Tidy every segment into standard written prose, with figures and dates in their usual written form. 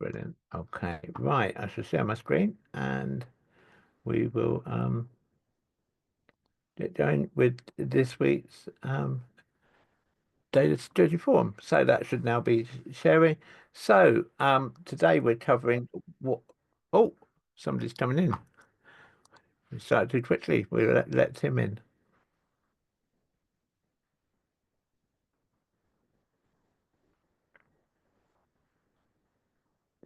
Brilliant. Okay, right. I shall share my screen and we will get going with this week's data security forum. So that should now be sharing. So today we're covering what. Oh, somebody's coming in. We started too quickly. We let him in.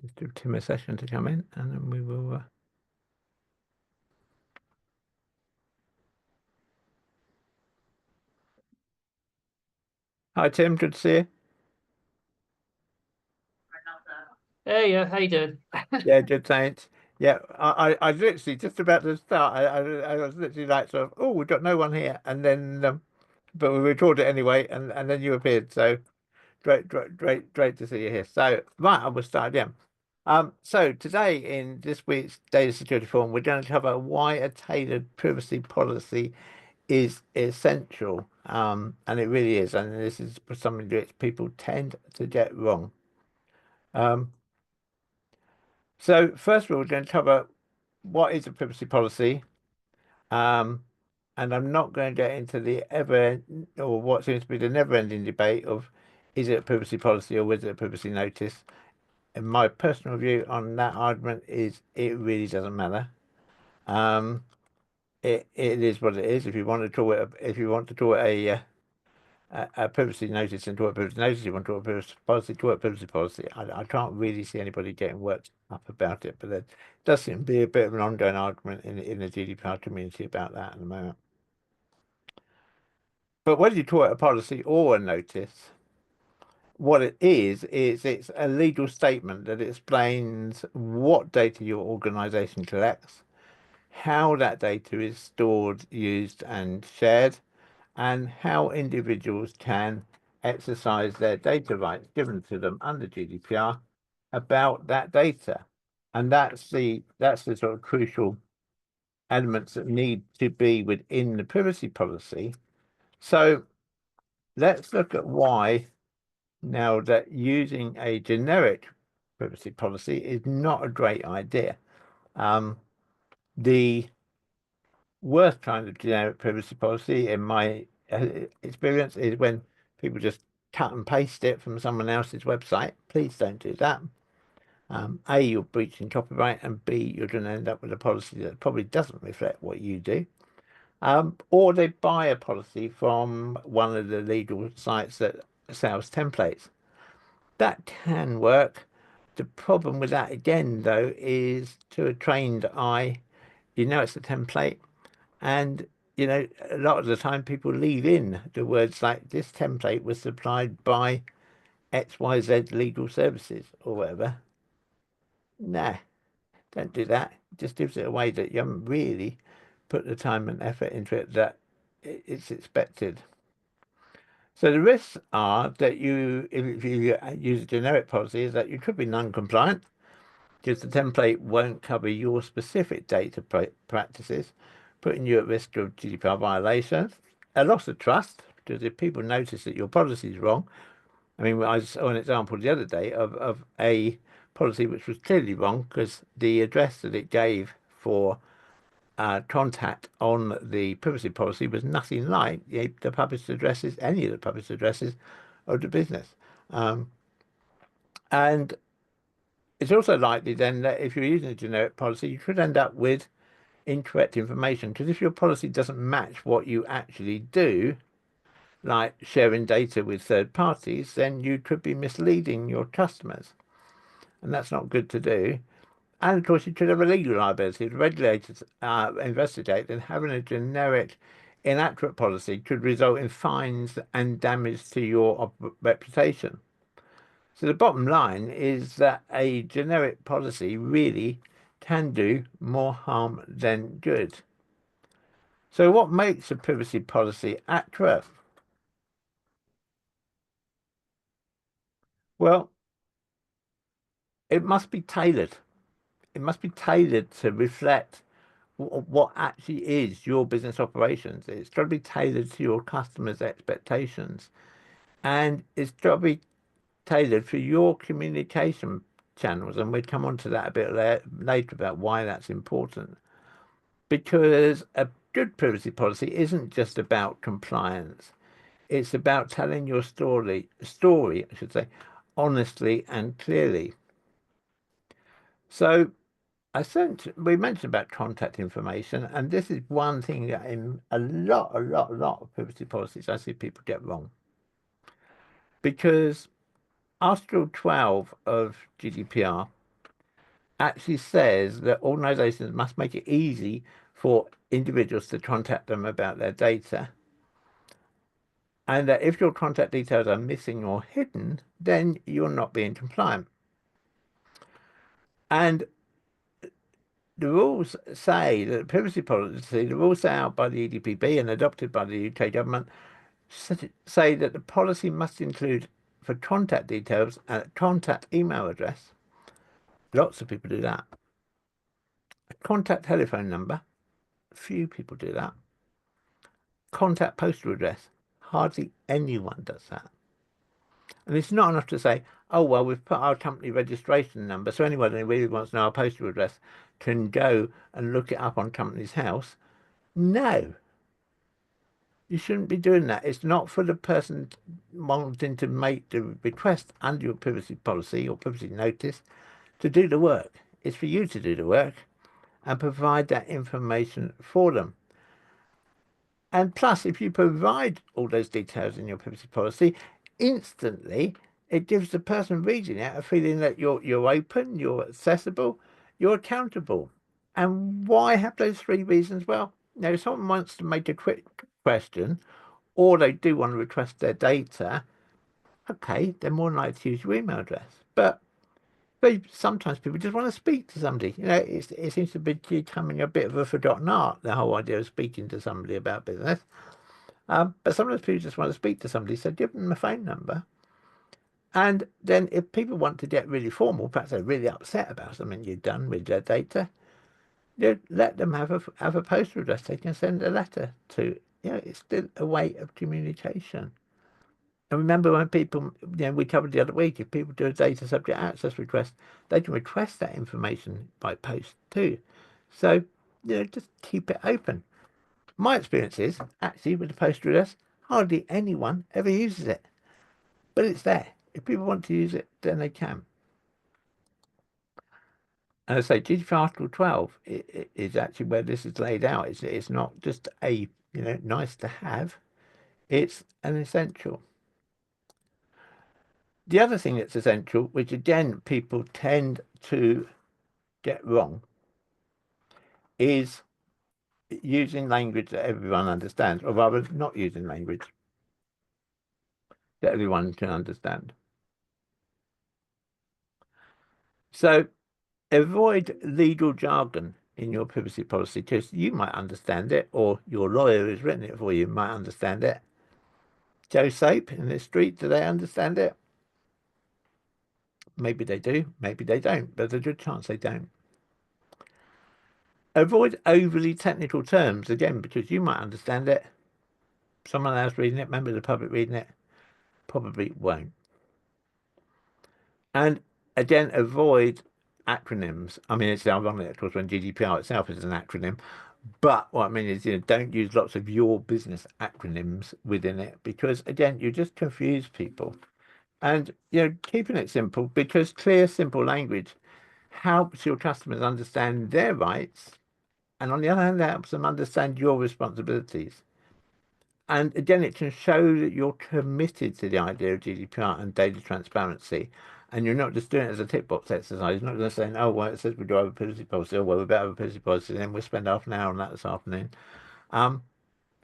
Just give Tim a session to come in, and then we will. Hi, Tim. Good to see you. Hey, yeah, how you doing? Yeah, good. Thanks. Yeah, I literally just about to start. I was literally like sort of, oh, we've got no one here, and then but we recorded it anyway, and then you appeared. So great to see you here. So right, I will start again. So today in this week's data security forum, we're going to cover why a tailored privacy policy is essential. And it really is. And this is something that people tend to get wrong. So first of all, we're going to cover what is a privacy policy. Um, and I'm not going to get into the ever or what seems to be the never-ending debate of is it a privacy policy or is it a privacy notice? And my personal view on that argument is it really doesn't matter. Um, it is what it is. If you want to call it, if you want to call it a privacy notice and call it privacy notice, you want to call it privacy policy, call it privacy policy. I can't really see anybody getting worked up about it, but there does seem to be a bit of an ongoing argument in the GDPR community about that at the moment. But whether you call it a policy or a notice, what it is it's a legal statement that explains what data your organization collects, how that data is stored, used, and shared, and how individuals can exercise their data rights given to them under GDPR about that data. And that's the sort of crucial elements that need to be within the privacy policy. So let's look at why now that using a generic privacy policy is not a great idea. The worst kind of generic privacy policy, in my experience, is when people just cut and paste it from someone else's website. Please don't do that. A, you're breaching copyright, and B, you're going to end up with a policy that probably doesn't reflect what you do. Or they buy a policy from one of the legal sites that sells templates. That can work. The problem with that again, though, is to a trained eye, you know it's a template. And, a lot of the time people leave in the words like this template was supplied by XYZ Legal Services or whatever. Nah, don't do that. It just gives it away that you haven't really put the time and effort into it that it's expected. So the risks are that if you use a generic policy, is that you could be non-compliant because the template won't cover your specific data practices, putting you at risk of GDPR violations, a loss of trust, because if people notice that your policy is wrong, I mean, I saw an example the other day of a policy which was clearly wrong because the address that it gave for contact on the privacy policy was nothing like the published addresses, any of the published addresses of the business. And it's also likely then that if you're using a generic policy, you could end up with incorrect information. Because if your policy doesn't match what you actually do, like sharing data with third parties, then you could be misleading your customers. And that's not good to do. And of course, you could have a legal liability. If regulators investigate, then having a generic, inaccurate policy could result in fines and damage to your reputation. So the bottom line is that a generic policy really can do more harm than good. So what makes a privacy policy accurate? Well, it must be tailored. It must be tailored to reflect what actually is your business operations. It's got to be tailored to your customers' expectations. And it's got to be tailored for your communication channels, and we'd come on to that a bit later about why that's important. Because a good privacy policy isn't just about compliance. It's about telling your story, I should say, honestly and clearly. So we mentioned about contact information, and this is one thing that in a lot of privacy policies I see people get wrong. Because Article 12 of GDPR actually says that organizations must make it easy for individuals to contact them about their data. And that if your contact details are missing or hidden, then you're not being compliant. And the rules say that the privacy policy, the rules set out by the EDPB and adopted by the UK government, say that the policy must include for contact details a contact email address. Lots of people do that. A contact telephone number. Few people do that. Contact postal address. Hardly anyone does that. And it's not enough to say, oh, well, we've put our company registration number, so anyone who really wants to know our postal address can go and look it up on Companies House. No, you shouldn't be doing that. It's not for the person wanting to make the request under your privacy policy or privacy notice to do the work. It's for you to do the work and provide that information for them. And plus, if you provide all those details in your privacy policy, instantly it gives the person reading it a feeling that you're open, you're accessible, you're accountable. And why have those three reasons? Well, now, if someone wants to make a quick question, or they do want to request their data, okay, they're more likely to use your email address. But sometimes people just want to speak to somebody. It seems to be becoming a bit of a forgotten art, the whole idea of speaking to somebody about business. But sometimes people just want to speak to somebody, so give them a phone number. And then if people want to get really formal, perhaps they're really upset about something you've done with their data, you let them have a postal address they can send a letter to. It's still a way of communication. And remember when people, we covered the other week, if people do a data subject access request, they can request that information by post too. So, just keep it open. My experience is, actually, with the postal address, hardly anyone ever uses it. But it's there. If people want to use it, then they can. And I say GDPR Article 12 is actually where this is laid out. It's not just a, nice to have. It's an essential. The other thing that's essential, which again people tend to get wrong, is using language that everyone understands, or rather not using language that everyone can understand. So avoid legal jargon in your privacy policy because you might understand it, or your lawyer who's written it for you might understand it. Joe Soap in the street, do they understand it? Maybe they do, maybe they don't, but there's a good chance they don't. Avoid overly technical terms, again, because you might understand it. Someone else reading it, member of the public reading it, probably won't. And again, avoid acronyms. I mean, it's ironic, of course, when GDPR itself is an acronym. But what I mean is, don't use lots of your business acronyms within it because, again, you just confuse people. And, keeping it simple because clear, simple language helps your customers understand their rights. And on the other hand, it helps them understand your responsibilities. And again, it can show that you're committed to the idea of GDPR and data transparency. And you're not just doing it as a tick box exercise. You're not just saying, oh, well, it says we do have a privacy policy. Oh, well, we better have a privacy policy. Then we'll spend half an hour on that this afternoon.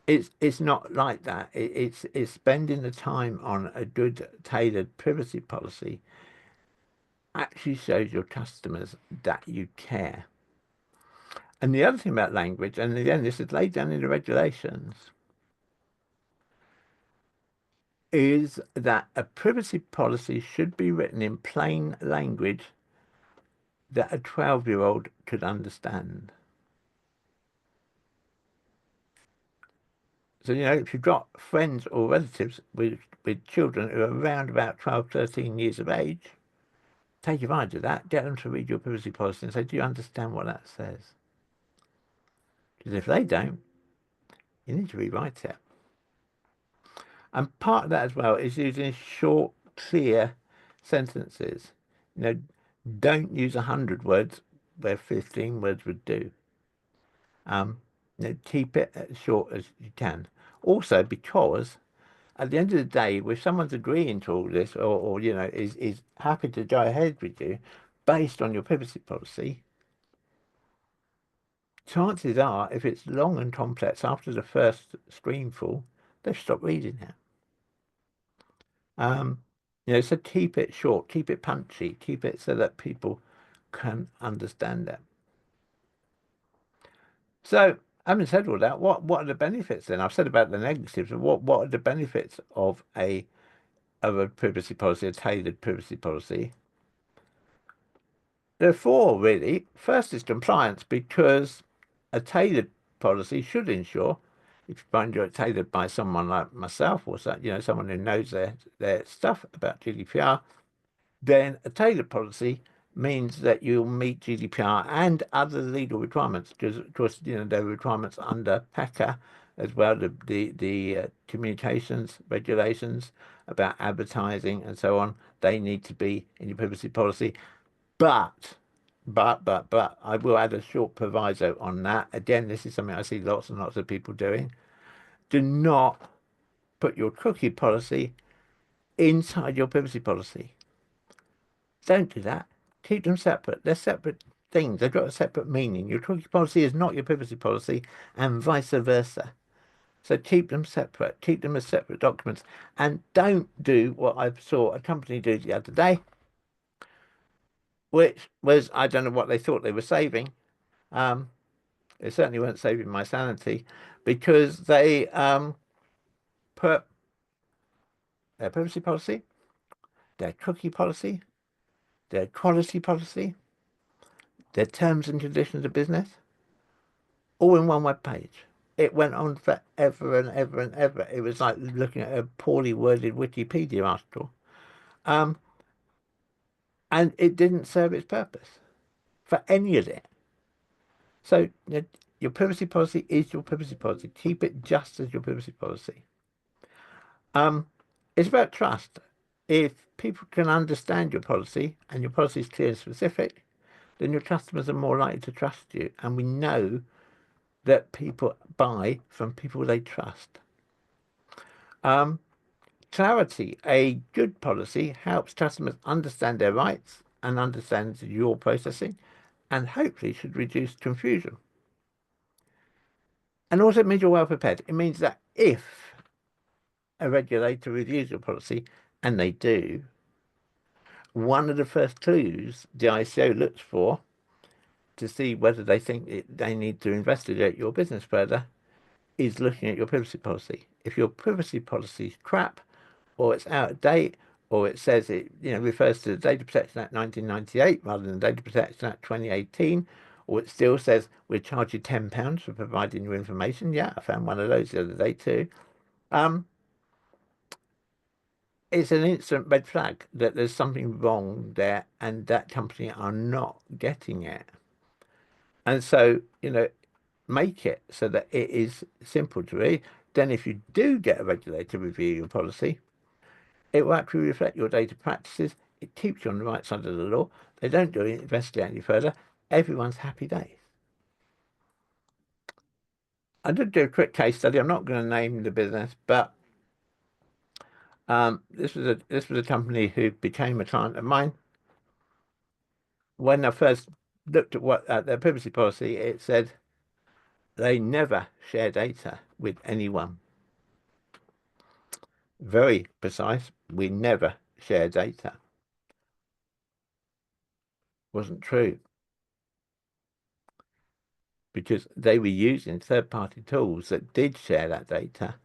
It's not like that. It's spending the time on a good tailored privacy policy actually shows your customers that you care. And the other thing about language, and again, this is laid down in the regulations, is that a privacy policy should be written in plain language that a 12-year-old could understand. So, if you've got friends or relatives with children who are around about 12, 13 years of age, take advantage of that, get them to read your privacy policy and say, do you understand what that says? Because if they don't, you need to rewrite it. And part of that as well is using short, clear sentences. You know, don't use 100 words where 15 words would do. Keep it as short as you can. Also, because at the end of the day, if someone's agreeing to all this or is happy to go ahead with you based on your privacy policy, chances are, if it's long and complex after the first screenful, they've stopped reading it. Um, so keep it short, keep it punchy, keep it so that people can understand it. So, having said all that, what are the benefits then? I've said about the negatives. What are the benefits of a privacy policy, a tailored privacy policy? There are four really. First is compliance, because a tailored policy should ensure, if you find you're tailored by someone like myself or someone who knows their stuff about GDPR, then a tailored policy means that you'll meet GDPR and other legal requirements, because of course there are requirements under PECA as well, the communications regulations about advertising and so on. They need to be in your privacy policy. But, I will add a short proviso on that. Again, this is something I see lots and lots of people doing. Do not put your cookie policy inside your privacy policy. Don't do that. Keep them separate. They're separate things. They've got a separate meaning. Your cookie policy is not your privacy policy, and vice versa. So keep them separate. Keep them as separate documents. And don't do what I saw a company do the other day, which was, I don't know what they thought they were saving. They certainly weren't saving my sanity, because they put their privacy policy, their cookie policy, their quality policy, their terms and conditions of business, all in one web page. It went on forever and ever and ever. It was like looking at a poorly worded Wikipedia article. Um, and it didn't serve its purpose for any of it. So your privacy policy is your privacy policy. Keep it just as your privacy policy. Um, it's about trust. If people can understand your policy and your policy is clear and specific, then your customers are more likely to trust you. And we know that people buy from people they trust. Clarity. A good policy helps customers understand their rights and understands your processing, and hopefully should reduce confusion. And also it means you're well prepared. It means that if a regulator reviews your policy, and they do, one of the first clues the ICO looks for to see whether they think they need to investigate your business further is looking at your privacy policy. If your privacy policy is crap, or it's out of date, or it says it refers to the Data Protection Act 1998 rather than the Data Protection Act 2018, or it still says we'll charge you £10 for providing your information. Yeah, I found one of those the other day too. It's an instant red flag that there's something wrong there and that company are not getting it. And so, make it so that it is simple to read. Then if you do get a regulator review your policy, it will actually reflect your data practices. It keeps you on the right side of the law. They don't do it, investigate any further. Everyone's happy days. I did do a quick case study. I'm not going to name the business, but this was a company who became a client of mine. When I first looked at their privacy policy, it said they never share data with anyone. Very precise. We never share data. Wasn't true, because they were using third-party tools that did share that data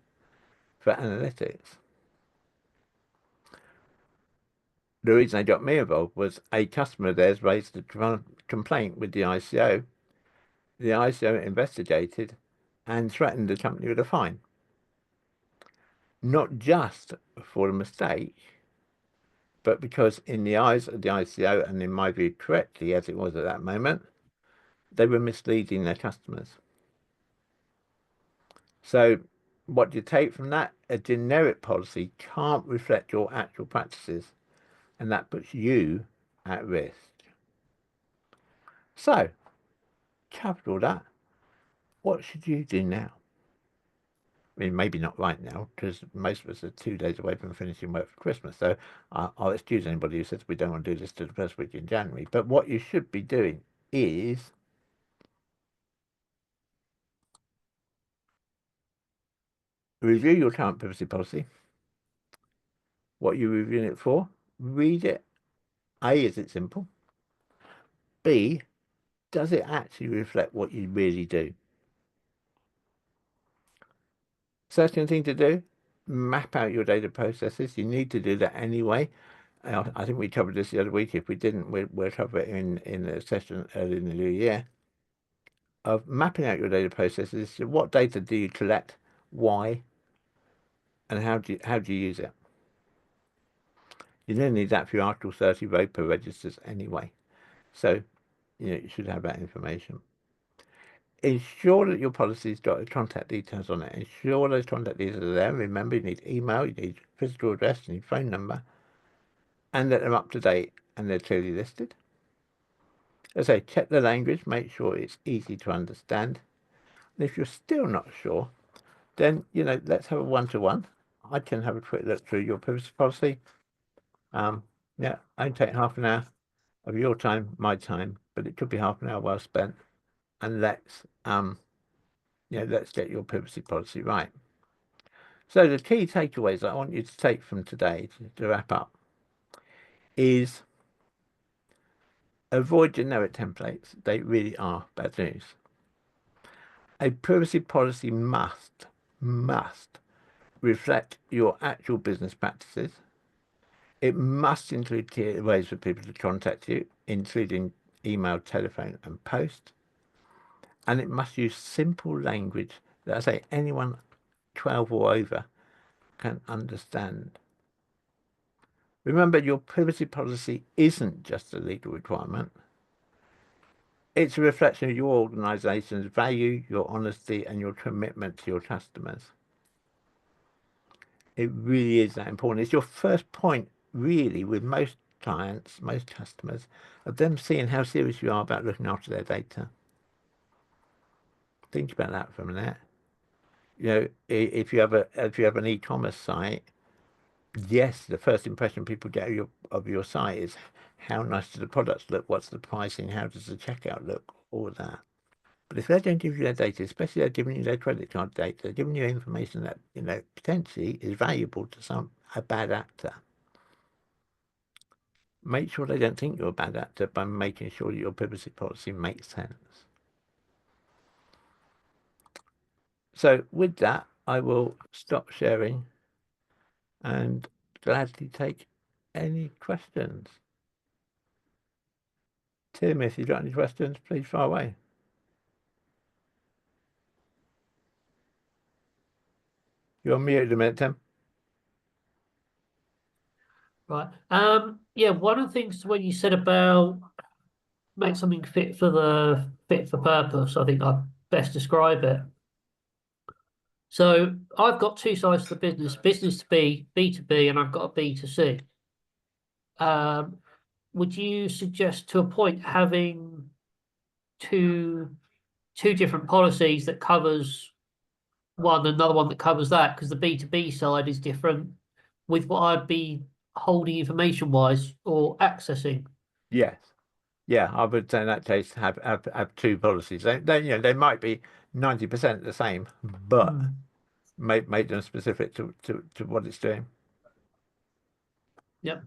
for analytics. The reason they got me involved was a customer of theirs raised a complaint with the ICO. The ICO investigated and threatened the company with a fine. Not just for the mistake, but because in the eyes of the ICO, and in my view correctly as it was at that moment, they were misleading their customers. So what do you take from that? A generic policy can't reflect your actual practices, and that puts you at risk. So, covered all that, what should you do now? I mean, maybe not right now, because most of us are 2 days away from finishing work for Christmas. So I'll excuse anybody who says we don't want to do this to the first week in January. But what you should be doing is review your current privacy policy. What you're reviewing it for, read it. A, is it simple? B, does it actually reflect what you really do? Second thing to do, map out your data processes. You need to do that anyway. I think we covered this the other week. If we didn't, we'll cover it in a session early in the new year of mapping out your data processes. So what data do you collect, why, and how do you use it? You then need that for your Article 30 ROPA registers anyway. So, you should have that information. Ensure that your policy's got the contact details on it. Ensure those contact details are there. Remember, you need email, you need physical address, you need phone number, and that they're up to date and they're clearly listed. As I say, check the language, make sure it's easy to understand. And if you're still not sure, then, let's have a one-to-one. I can have a quick look through your privacy policy. Yeah, I'd take half an hour of your time, my time, but it could be half an hour well spent. And let's get your privacy policy right. So the key takeaways I want you to take from today to wrap up is avoid generic templates. They really are bad news. A privacy policy must reflect your actual business practices. It must include clear ways for people to contact you, including email, telephone, and post. And it must use simple language that I say anyone 12 or over can understand. Remember, your privacy policy isn't just a legal requirement. It's a reflection of your organization's value, your honesty, and your commitment to your customers. It really is that important. It's your first point, really, with most clients, most customers, of them seeing how serious you are about looking after their data. Think about that for a minute. If you have an e-commerce site, yes, the first impression people get of your site is how nice do the products look, what's the pricing, how does the checkout look, all of that. But if they don't give you their data, especially they're giving you their credit card data, they're giving you information that potentially is valuable to a bad actor. Make sure they don't think you're a bad actor by making sure that your privacy policy makes sense. So with that, I will stop sharing and gladly take any questions. Tim, if you've got any questions, please fire away. You're on mute at the minute, Tim. Right. Yeah, one of the things when you said about make something fit for purpose, I think I'd best describe it. So I've got two sides to the business, business to B, B2B, and I've got a B2C. Would you suggest to a point having two different policies that covers one, another one that covers that? Because the B2B side is different with what I'd be holding information wise or accessing. Yes. Yeah, I would say in that case have two policies. They might be 90% the same, but make them specific to what it's doing. Yep.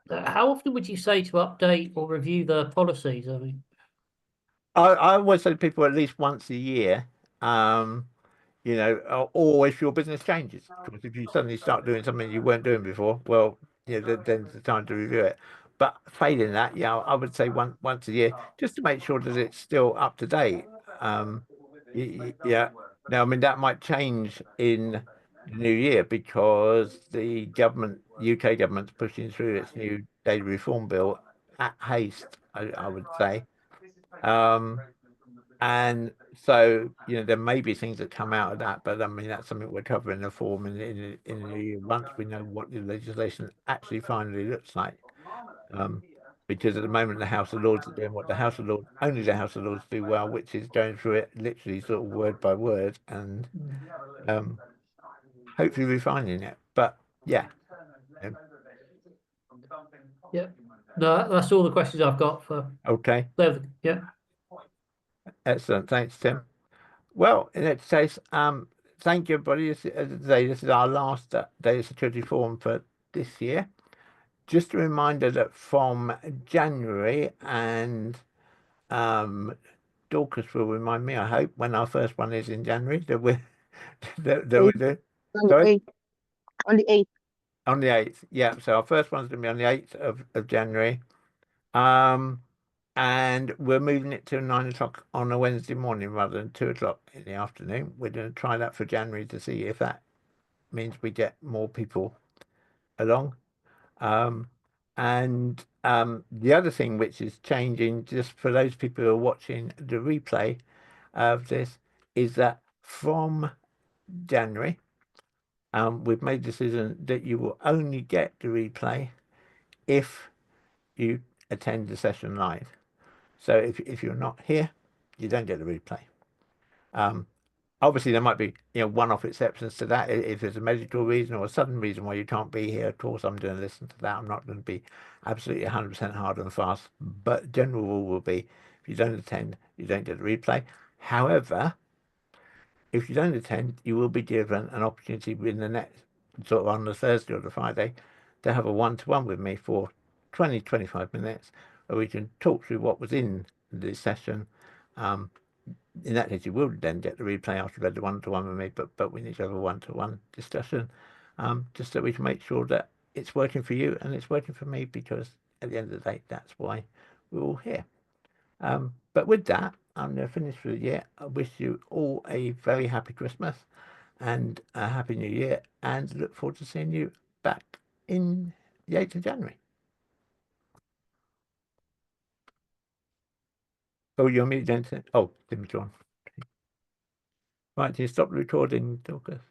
How often would you say to update or review the policies? I mean, I always say to people at least once a year, or if your business changes. Because if you suddenly start doing something you weren't doing before, well, then it's the time to review it. But failing that, I would say once a year, just to make sure that it's still up to date. Yeah. Now, I mean, that might change in new year because the government, UK government's pushing through its new data reform bill at haste, I would say. And so, there may be things that come out of that, but I mean, that's something we're covering the form in the new year once we know what the legislation actually finally looks like. Because at the moment, the House of Lords are doing what the House of Lords, only the House of Lords do well, which is going through it literally sort of word by word and um, hopefully refining it. But yeah. Yeah. No, that's all the questions I've got for Okay. yeah. Excellent. Thanks, Tim. Well, in that case, thank you, everybody. As I say, this is our last Data Security Forum for this year. Just a reminder that from January, and Dorcas will remind me, I hope, when our first one is in January, that we're that we're doing. On the Sorry? 8th. On the 8th. On the 8th. Yeah, so our first one's going to be on the 8th of January. And we're moving it to 9 o'clock on a Wednesday morning rather than 2 o'clock in the afternoon. We're going to try that for January to see if that means we get more people along. And the other thing which is changing, just for those people who are watching the replay of this, is that from January, we've made a decision that you will only get the replay if you attend the session live. So if you're not here, you don't get the replay. Obviously, there might be one-off exceptions to that. If there's a medical reason or a sudden reason why you can't be here, of course, I'm going to listen to that. I'm not going to be absolutely 100% hard and fast. But general rule will be, if you don't attend, you don't get the replay. However, if you don't attend, you will be given an opportunity in the next, sort of on the Thursday or the Friday, to have a one-to-one with me for 20, 25 minutes, where we can talk through what was in the session. In that case, you will then get the replay after you've had the one-to-one with me, but we need to have a one-to-one discussion, just so we can make sure that it's working for you and it's working for me, because at the end of the day, that's why we're all here. But with that, I'm going to finish for the year. I wish you all a very happy Christmas and a happy New Year, and look forward to seeing you back in the 8th of January. Oh, you're muted, then? Oh, Tim's gone. Right, can you stop recording, Dorcas?